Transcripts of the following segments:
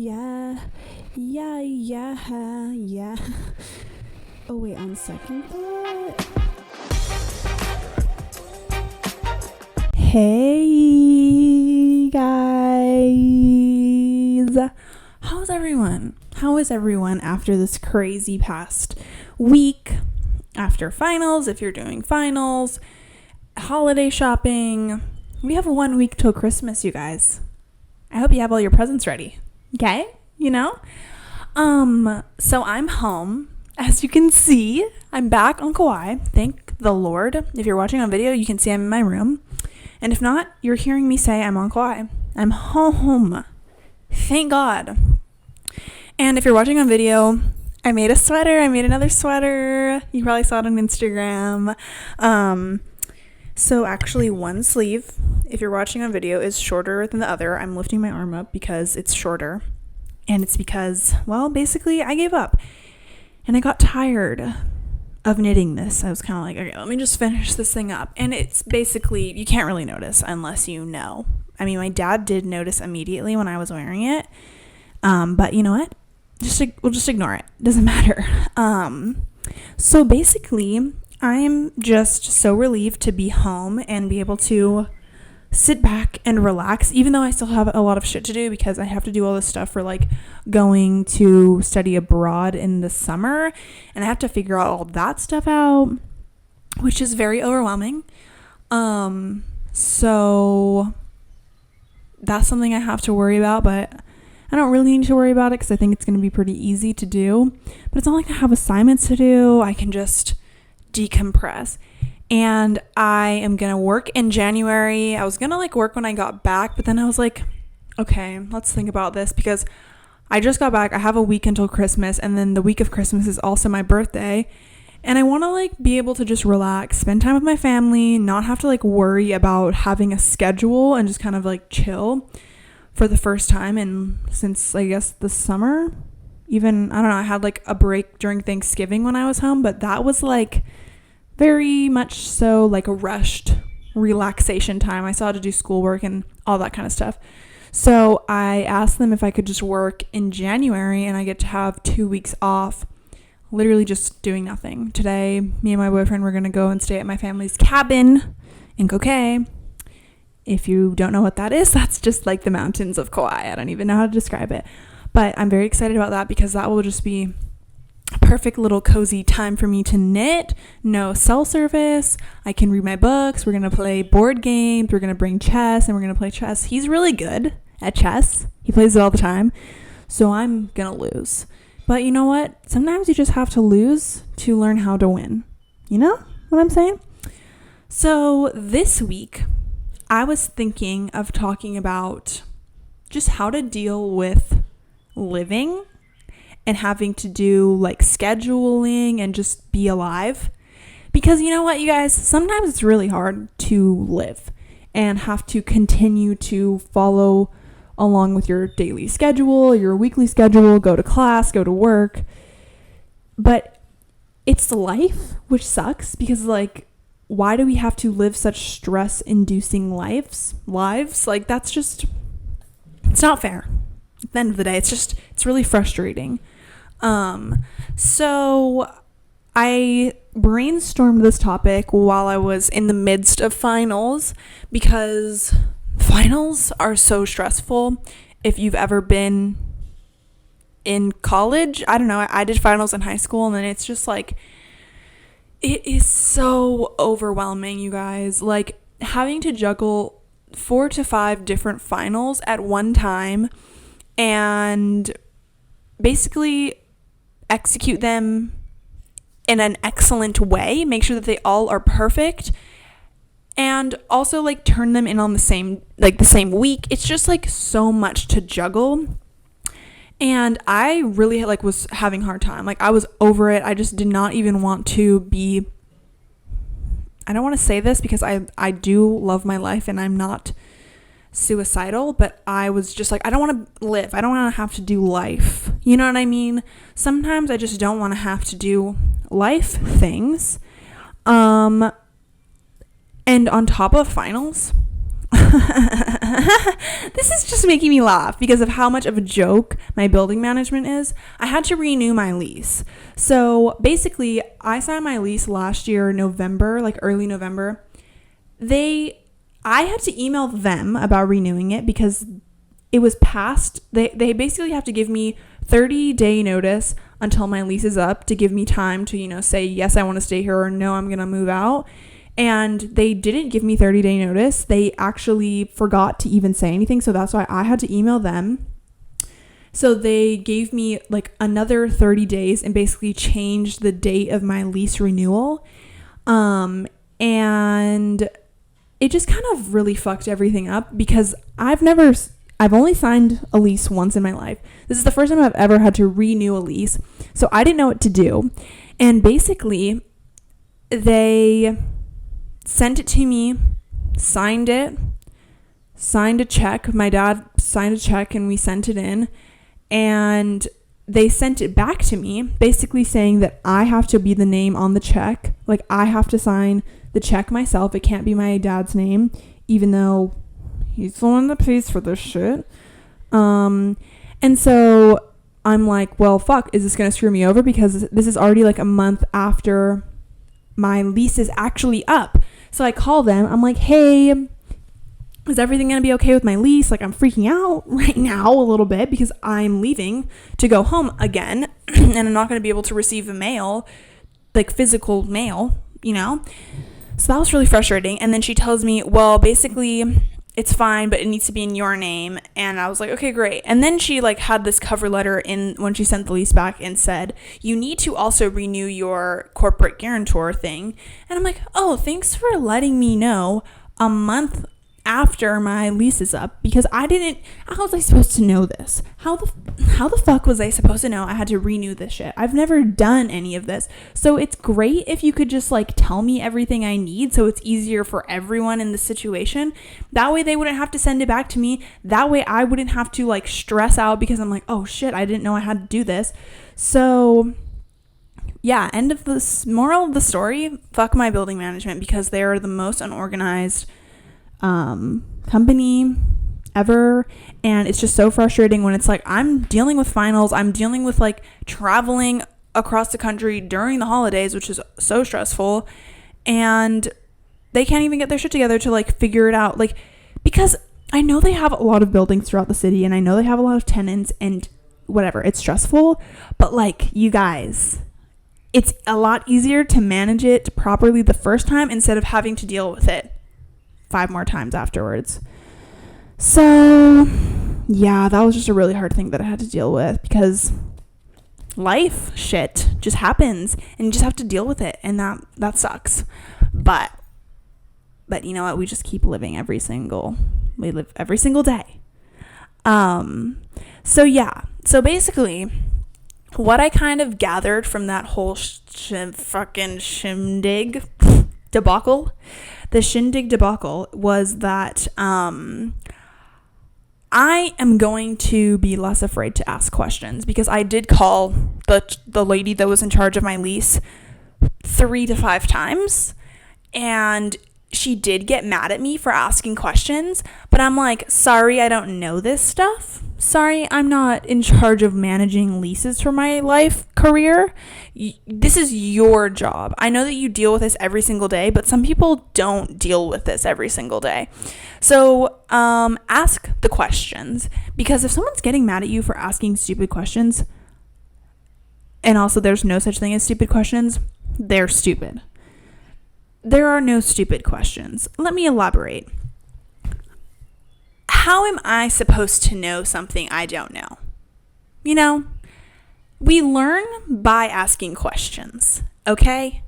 Yeah. Oh, wait, on second thought. Hey, guys. How's everyone? How is everyone after this crazy past week? After finals, if you're doing finals, holiday shopping. We have 1 week till Christmas, you guys. I hope you have all your presents ready. Okay? So I'm home. As you can see, I'm back on Kauai. Thank the Lord. If you're watching on video, you can see I'm in my room. And if not, you're hearing me say I'm on Kauai. I'm home. Thank God. And if you're watching on video, I made a sweater. I made another sweater. You probably saw it on Instagram. So actually one sleeve, if you're watching on video, is shorter than the other. I'm lifting my arm up because it's shorter. And it's because, well, basically I gave up. And I got tired of knitting this. I was kind of like, okay, let me just finish this thing up. And it's basically, you can't really notice unless you know. I mean, my dad did notice immediately when I was wearing it. But you know what? We'll just ignore it. It doesn't matter. So basically, I'm just so relieved to be home and be able to sit back and relax, even though I still have a lot of shit to do because I have to do all this stuff for like going to study abroad in the summer, and I have to figure out all that stuff out, which is very overwhelming. So that's something I have to worry about, but I don't really need to worry about it because I think it's going to be pretty easy to do. But it's not like I have assignments to do. I can just decompress. And I am going to work in January. I was going to work when I got back, but then I was like, okay, let's think about this because I just got back. I have a week until Christmas, and then the week of Christmas is also my birthday. And I want to be able to just relax, spend time with my family, not have to worry about having a schedule, and just kind of chill for the first time. And since I guess the summer, even, I don't know, I had a break during Thanksgiving when I was home, but that was very much so a rushed relaxation time. I still had to do schoolwork and all that kind of stuff. So I asked them if I could just work in January, and I get to have 2 weeks off, literally just doing nothing. Today, me and my boyfriend were going to go and stay at my family's cabin in Kokei. If you don't know what that is, that's just the mountains of Kauai. I don't even know how to describe it. But I'm very excited about that because that will just be a perfect little cozy time for me to knit. No cell service. I can read my books. We're going to play board games. We're going to bring chess, and we're going to play chess. He's really good at chess. He plays it all the time. So I'm going to lose. But you know what? Sometimes you just have to lose to learn how to win. You know what I'm saying? So this week, I was thinking of talking about just how to deal with living and having to do scheduling and just be alive. Because you know what, you guys, sometimes it's really hard to live and have to continue to follow along with your daily schedule, your weekly schedule, go to class, go to work. But it's life, which sucks because why do we have to live such stress-inducing lives? That's just, it's not fair. At the end of the day, it's really frustrating. So I brainstormed this topic while I was in the midst of finals because finals are so stressful. If you've ever been in college, I don't know, I did finals in high school, and then it's just it is so overwhelming, you guys. Having to juggle 4 to 5 different finals at one time and basically execute them in an excellent way, make sure that they all are perfect, and also turn them in on the same week. It's just so much to juggle, and I really was having a hard time. I was over it. I just did not even want to be, I don't want to say this because I do love my life and I'm not suicidal, but I was just I don't want to live. I don't want to have to do life. You know what I mean? Sometimes I just don't want to have to do life things. And on top of finals, This is just making me laugh because of how much of a joke my building management is. I had to renew my lease. So basically, I signed my lease last year, November, like early November. I had to email them about renewing it because it was past. They basically have to give me 30-day notice until my lease is up to give me time to, say, yes, I want to stay here, or no, I'm going to move out. And they didn't give me 30-day notice. They actually forgot to even say anything. So that's why I had to email them. So they gave me like another 30 days and basically changed the date of my lease renewal. And it just kind of really fucked everything up because I've only signed a lease once in my life. This is the first time I've ever had to renew a lease. So I didn't know what to do. And basically, they sent it to me, signed a check. My dad signed a check and we sent it in. And they sent it back to me, basically saying that I have to be the name on the check. Like, I have to sign the check myself. It can't be my dad's name, even though he's the one that pays for this shit. And so I'm like, well, fuck, is this going to screw me over? Because this is already like a month after my lease is actually up. So I call them. I'm like, hey, is everything going to be okay with my lease? Like, I'm freaking out right now a little bit because I'm leaving to go home again and I'm not going to be able to receive the mail, like physical mail, So that was really frustrating. And then she tells me, well, basically it's fine, but it needs to be in your name. And I was like, okay, great. And then she like had this cover letter in when she sent the lease back and said, you need to also renew your corporate guarantor thing. And I'm like, oh, thanks for letting me know a month after my lease is up, because how was I supposed to know this? How the fuck was I supposed to know I had to renew this shit? I've never done any of this. So it's great if you could just like tell me everything I need so it's easier for everyone in the situation. That way they wouldn't have to send it back to me. That way I wouldn't have to like stress out because I'm like, oh shit, I didn't know I had to do this. So yeah, end of this. Moral of the story, fuck my building management because they're the most unorganized company ever, and it's just so frustrating when it's like I'm dealing with finals, I'm dealing with like traveling across the country during the holidays, which is so stressful, and they can't even get their shit together to like figure it out, like, because I know they have a lot of buildings throughout the city and I know they have a lot of tenants and whatever, it's stressful, but like, you guys, it's a lot easier to manage it properly the first time instead of having to deal with it 5 more times afterwards. So yeah, that was just a really hard thing that I had to deal with because life shit just happens and you just have to deal with it, and that sucks. But you know what, we just keep living every single day. So yeah, so basically what I kind of gathered from that whole fucking shindig debacle, the shindig debacle, was that I am going to be less afraid to ask questions, because I did call the lady that was in charge of my lease 3 to 5 times, and she did get mad at me for asking questions, but I'm like, sorry, I don't know this stuff. Sorry, I'm not in charge of managing leases for my life career. This is your job. I know that you deal with this every single day, but some people don't deal with this every single day. So ask the questions, because if someone's getting mad at you for asking stupid questions, and also there's no such thing as stupid questions, they're stupid. There are no stupid questions. Let me elaborate. How am I supposed to know something I don't know? You know, we learn by asking questions, okay?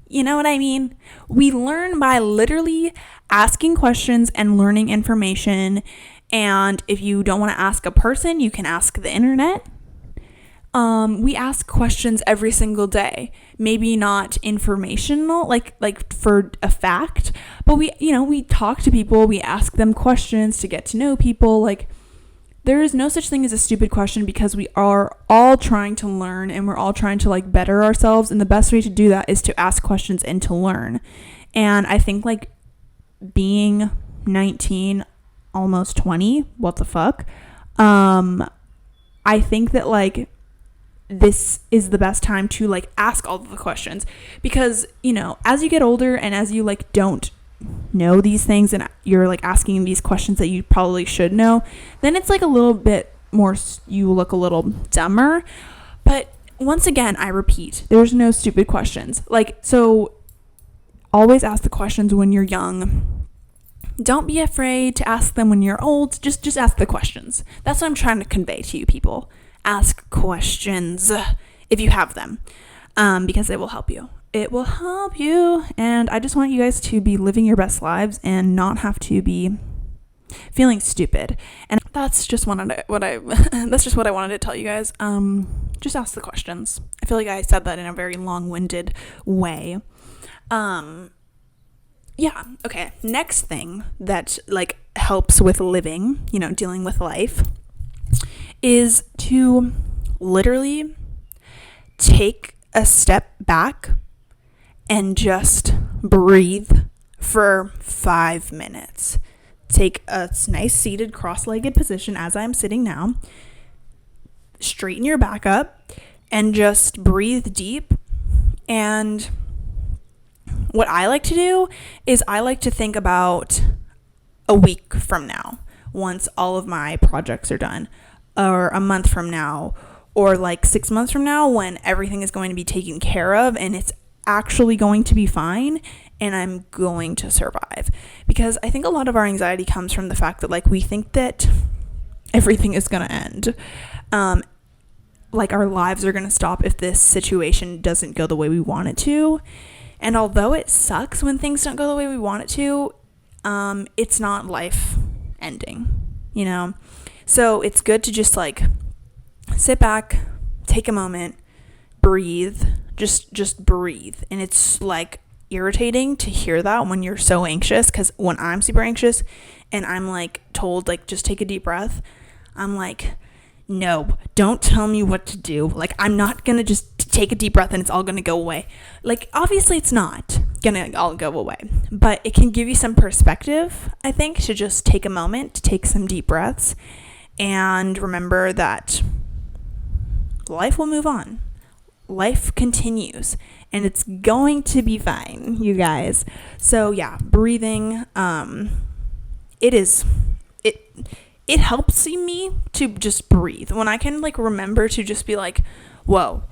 You know what I mean? We learn by literally asking questions and learning information. And if you don't want to ask a person, you can ask the internet. We ask questions every single day. Maybe not informational, like for a fact, but we talk to people, we ask them questions to get to know people. Like, there is no such thing as a stupid question, because we are all trying to learn and we're all trying to like better ourselves. And the best way to do that is to ask questions and to learn. And I think like being 19, almost 20. What the fuck? I think that like this is the best time to like ask all of the questions, because, you know, as you get older and as you like don't know these things and you're like asking these questions that you probably should know, then it's like a little bit more, you look a little dumber. But once again, I repeat, there's no stupid questions. Like, so always ask the questions when you're young. Don't be afraid to ask them when you're old. Just ask the questions. That's what I'm trying to convey to you people. Ask questions if you have them, because it will help you. It will help you. And I just want you guys to be living your best lives and not have to be feeling stupid. And that's just what I wanted to tell you guys. Just ask the questions. I feel like I said that in a very long-winded way. Yeah, okay. Next thing that like helps with living, you know, dealing with life, is to literally take a step back and just breathe for 5 minutes. Take a nice seated cross-legged position as I'm sitting now. Straighten your back up and just breathe deep. And what I like to do is I like to think about a week from now, once all of my projects are done, or a month from now, or like 6 months from now, when everything is going to be taken care of and it's actually going to be fine and I'm going to survive. Because I think a lot of our anxiety comes from the fact that like we think that everything is going to end. Like our lives are going to stop if this situation doesn't go the way we want it to. And although it sucks when things don't go the way we want it to, it's not life ending, you know? So it's good to just like sit back, take a moment, breathe, just breathe. And it's like irritating to hear that when you're so anxious, because when I'm super anxious and I'm like told like just take a deep breath, I'm like, no, don't tell me what to do. Like, I'm not gonna just take a deep breath and it's all gonna go away. Like, obviously it's not gonna all go away, but it can give you some perspective, I think, to just take a moment to take some deep breaths and remember that life will move on. Life continues and it's going to be fine, you guys. So yeah, breathing, it helps me to just breathe. When I can like remember to just be like, whoa,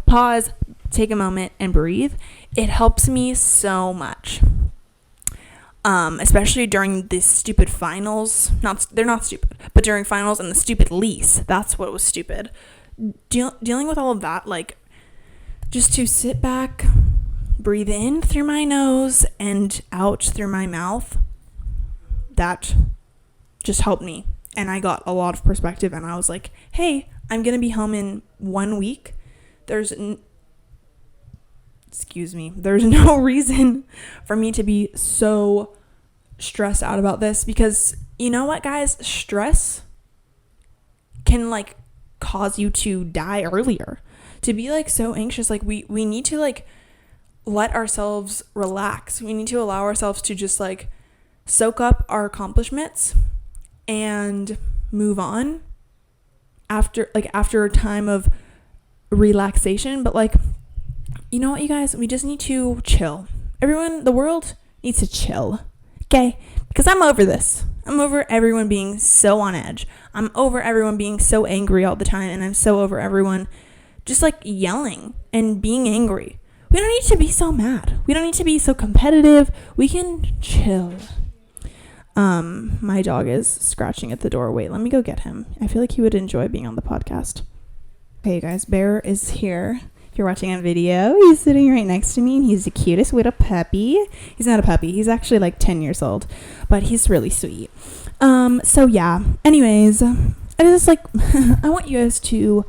pause, take a moment and breathe, it helps me so much. Especially during the stupid finals. They're not stupid, but during finals and the stupid lease. That's what was stupid. Dealing with all of that, like, just to sit back, breathe in through my nose and out through my mouth, that just helped me. And I got a lot of perspective and I was like, hey, I'm going to be home in 1 week. There's no reason for me to be so stressed out about this, because you know what, guys? Stress can like cause you to die earlier. To be like so anxious, like we need to like let ourselves relax. We need to allow ourselves to just like soak up our accomplishments and move on after a time of relaxation. But like, you know what, you guys, we just need to chill. The world needs to chill, okay? Because I'm over this. I'm over everyone being so on edge. I'm over everyone being so angry all the time, and I'm so over everyone just like yelling and being angry. We don't need to be so mad. We don't need to be so competitive. We can chill. My dog is scratching at the door. Wait, let me go get him. I feel like he would enjoy being on the podcast. Okay, you guys, Bear is here. If you're watching a video, he's sitting right next to me and he's the cutest little puppy. He's not a puppy. He's actually like 10 years old, but he's really sweet. So yeah, anyways, I just like, I want you guys to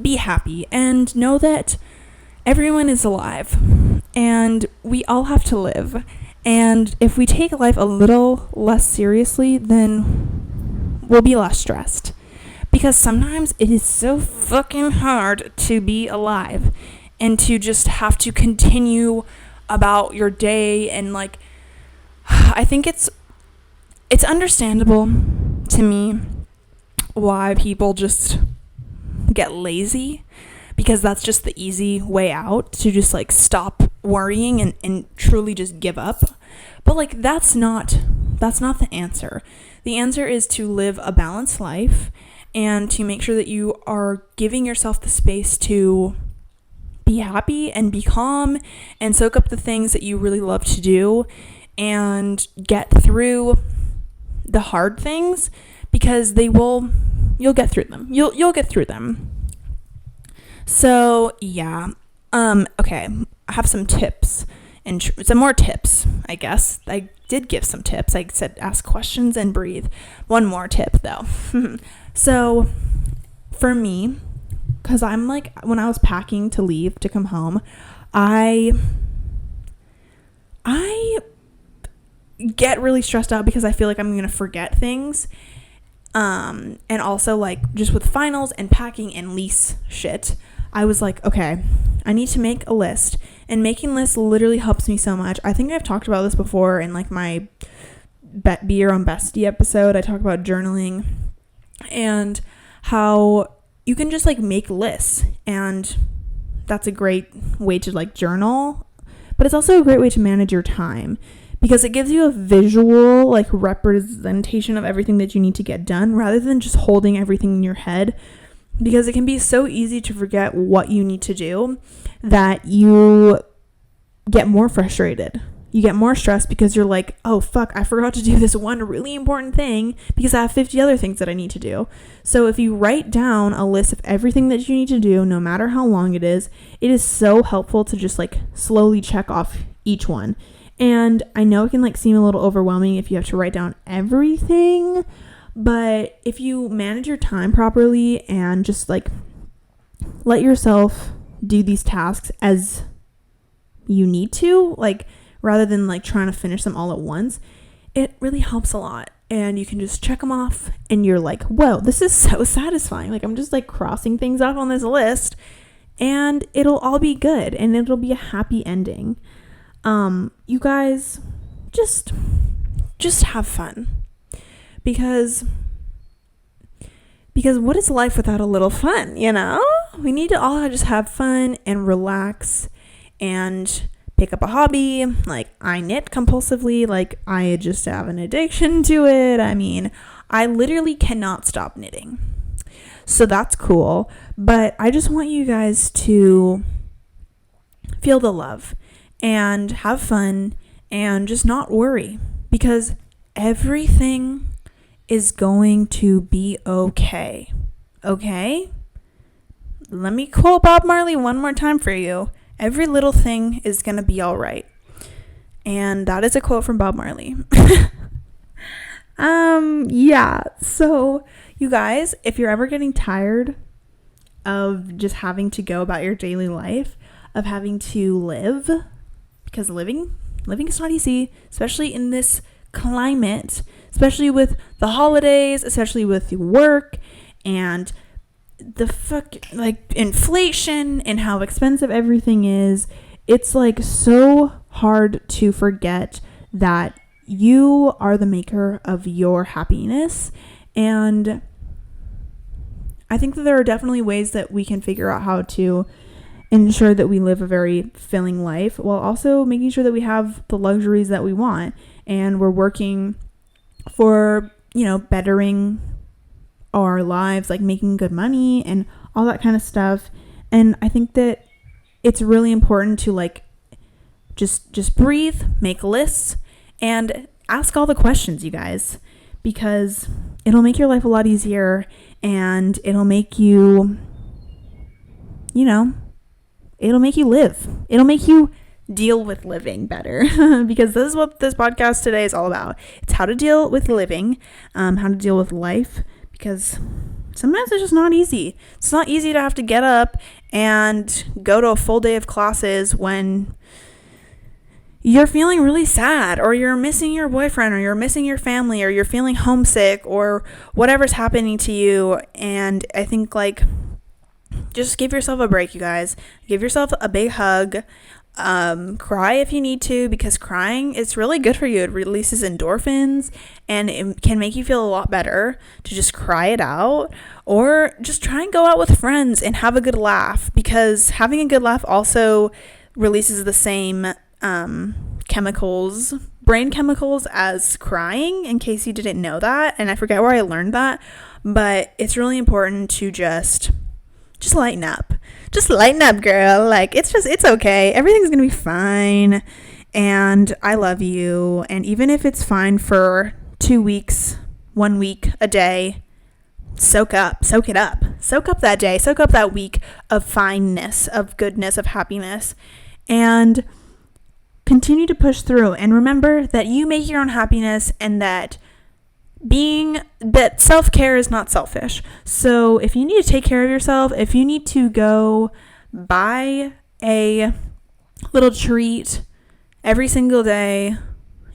be happy and know that everyone is alive and we all have to live. And if we take life a little less seriously, then we'll be less stressed. Because sometimes it is so fucking hard to be alive and to just have to continue about your day. And like, I think it's it's understandable to me why people just get lazy, because that's just the easy way out, to just like stop worrying and truly just give up. But like that's not the answer. The answer is to live a balanced life and to make sure that you are giving yourself the space to be happy and be calm and soak up the things that you really love to do and get through the hard things, because you'll get through them. You'll get through them. So yeah, okay, I have some tips and some more tips, I guess. I did give some tips. I said ask questions and breathe. One more tip though. So for me, because I'm like, when I was packing to leave to come home, I get really stressed out because I feel like I'm going to forget things. And also like just with finals and packing and lease shit, I was like, okay, I need to make a list, and making lists literally helps me so much. I think I've talked about this before in like my Be Your Own Bestie episode. I talk about journaling and how you can just like make lists, and that's a great way to like journal, but it's also a great way to manage your time, because it gives you a visual like representation of everything that you need to get done, rather than just holding everything in your head, because it can be so easy to forget what you need to do that you get more frustrated. You get more stressed because you're like, oh fuck, I forgot to do this one really important thing because I have 50 other things that I need to do. So if you write down a list of everything that you need to do, no matter how long it is so helpful to just like slowly check off each one. And I know it can like seem a little overwhelming if you have to write down everything, but if you manage your time properly and just like let yourself do these tasks as you need to, like rather than like trying to finish them all at once, it really helps a lot. And you can just check them off and you're like, whoa, this is so satisfying. Like I'm just like crossing things off on this list and it'll all be good and it'll be a happy ending. You guys just have fun, because what is life without a little fun, you know? We need to all just have fun and relax and pick up a hobby. Like I knit compulsively, like I just have an addiction to it. I mean, I literally cannot stop knitting. So that's cool. But I just want you guys to feel the love and have fun and just not worry, because everything is going to be okay. Okay? Let me quote Bob Marley one more time for you. Every little thing is going to be all right. And that is a quote from Bob Marley. Yeah. So, you guys, if you're ever getting tired of just having to go about your daily life, of having to live, because living is not easy, especially in this climate, especially with the holidays, especially with work and the like inflation and how expensive everything is. It's like so hard to forget that you are the maker of your happiness. And I think that there are definitely ways that we can figure out how to ensure that we live a very filling life, while also making sure that we have the luxuries that we want and we're working for, bettering our lives, like making good money and all that kind of stuff. And I think that it's really important to like just breathe, make lists, and ask all the questions, you guys, because it'll make your life a lot easier, and it'll make you, it'll make you live. It'll make you deal with living better, because this is what this podcast today is all about. It's how to deal with living, how to deal with life, because sometimes it's just not easy. It's not easy to have to get up and go to a full day of classes when you're feeling really sad, or you're missing your boyfriend, or you're missing your family, or you're feeling homesick, or whatever's happening to you. And I think just give yourself a break, you guys. Give yourself a big hug. Cry if you need to, because crying is really good for you. It releases endorphins and it can make you feel a lot better to just cry it out. Or just try and go out with friends and have a good laugh, because having a good laugh also releases the same brain chemicals as crying, in case you didn't know that. And I forget where I learned that, but it's really important to just lighten up. Just lighten up, girl. Like, it's okay. Everything's gonna be fine. And I love you. And even if it's fine for 2 weeks, 1 week, a day, soak it up. Soak up that day. Soak up that week of fineness, of goodness, of happiness. And continue to push through. And remember that you make your own happiness, and that self-care is not selfish. So if you need to take care of yourself, if you need to go buy a little treat every single day,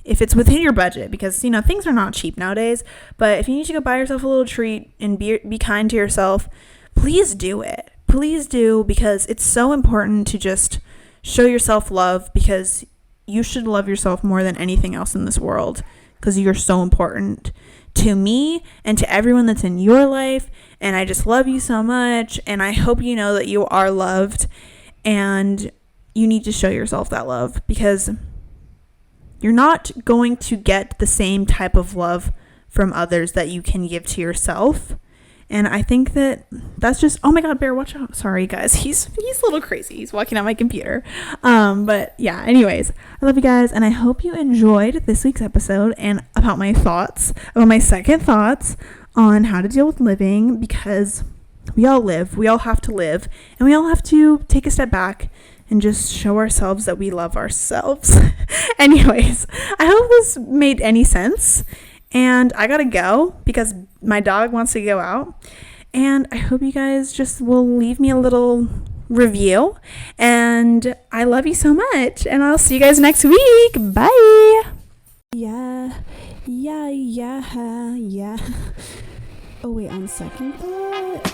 if it's within your budget, because things are not cheap nowadays, but if you need to go buy yourself a little treat and be kind to yourself, please do it. Please do, because it's so important to just show yourself love, because you should love yourself more than anything else in this world, because you're so important to me and to everyone that's in your life. And I just love you so much, and I hope you know that you are loved, and you need to show yourself that love, because you're not going to get the same type of love from others that you can give to yourself. And I think that's just, oh my God, Bear, watch out. Sorry, guys. He's a little crazy. He's walking on my computer. But yeah, anyways, I love you guys. And I hope you enjoyed this week's episode and about my second thoughts on how to deal with living, because we all live. We all have to live. And we all have to take a step back and just show ourselves that we love ourselves. Anyways, I hope this made any sense. And I gotta go because my dog wants to go out. And I hope you guys just will leave me a little review. And I love you so much. And I'll see you guys next week. Bye. Yeah. Oh wait, on second thought.